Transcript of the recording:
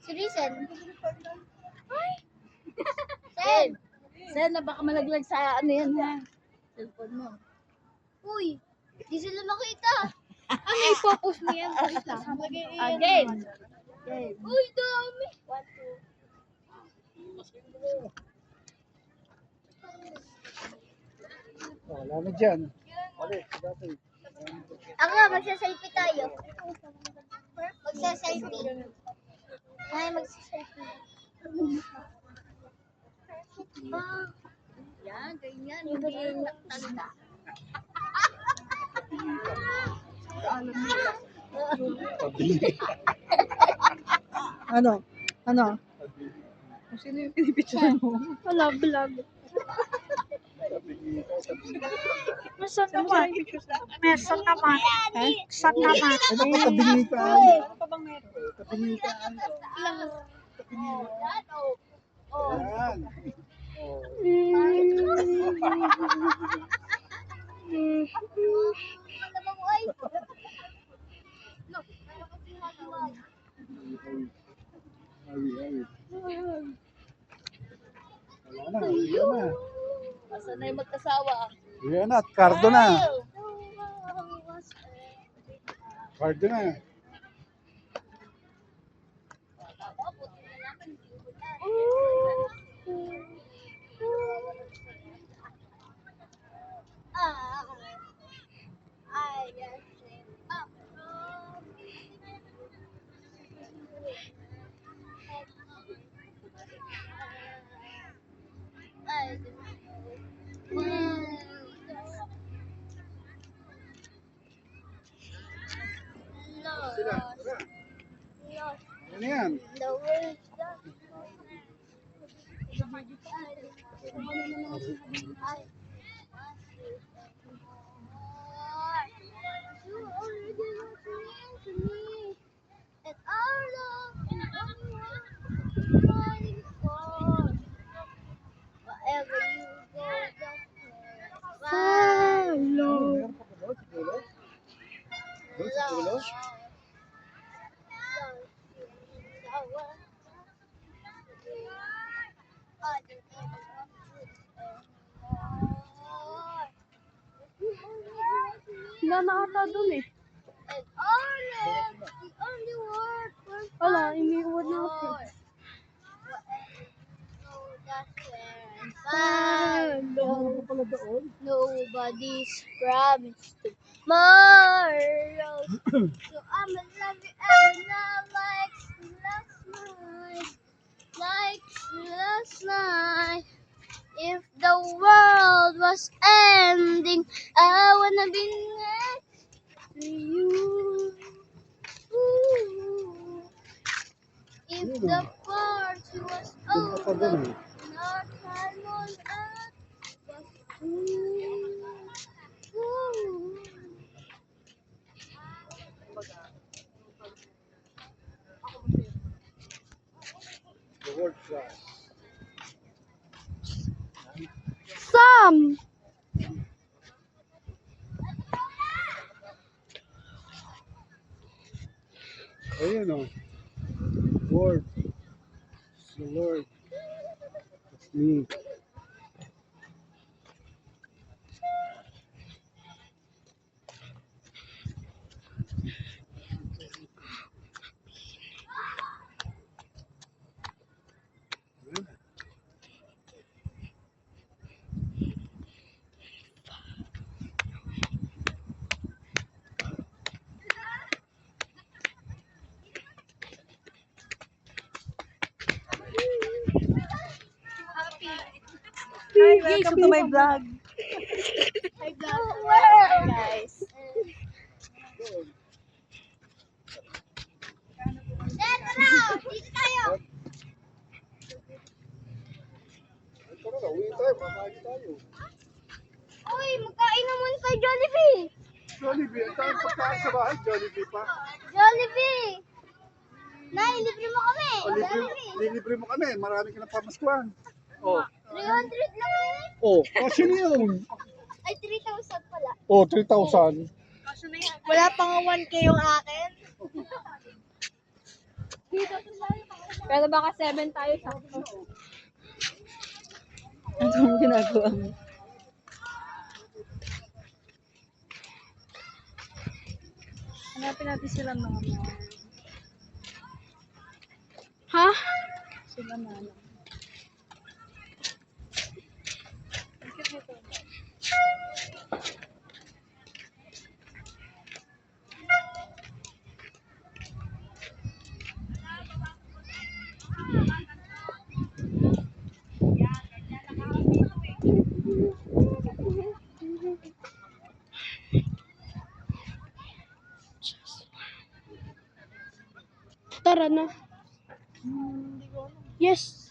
Si Risen. Ay! Sen! Sen, na baka malaglag sa ano yan ha. Cellphone mo. Uy! Di sila makita. Ano ipopost mo yan? Again! Okay. Uy, dami! 1, 2. Wala na dyan. Ako, magsa-selfie tayo. Magsa-selfie. Ay, magsa-selfie. Yan, ganyan. Hindi tanda. Ano? Ano? Sino yung pinipicture mo? Wala, vlog. Meron naman. Meron naman. Saan naman? Ano ba tabingitaan? Ano pa bang meron? Tabingitaan. Yan. Awi. Wala na. Yan na. Asa na yung magkasawa? Yan na. Cardo na. Cardo na. Sila. Tara. Yan yan. The way wherever you go, follow. Meron pa ba doon sa dulo? Doon sa dulo? Wala na ata dun eh. Wala, iniwan na ako. Meron pa pala doon. Nobody's promised tomorrow. So I'ma love you every night like last night. Like last night. If the world was ending, I wanna be next to you. Ooh. If the party was Doon pa doon over, eh. our time on earth was through. Ooh. The word class. Sam! Ayun o. Word. It's the Lord. It's me. Hi, welcome to my vlog. Hi, guys. Tara, dito tayo. Tara na, uwi tayo. Makain tayo. Uy, magkain naman kay Jollibee. Jollibee. Ang tawag pagkain sa bahay. Jollibee pa. Jollibee. Nay, libre mo kami. O, Jollibee. libre mo kami. Marami ka ng pamaskuhan. Oh. 300 lang yun. Oh, kasi yun. Ay, 3,000 pala. Oh, 3,000. Wala pang 1K yung akin. Dito sa Pero baka 7 tayo sakto. Anong ginagawa mo? Hanapin natin sila mga Ha? sila na ano. Tara na. Yes.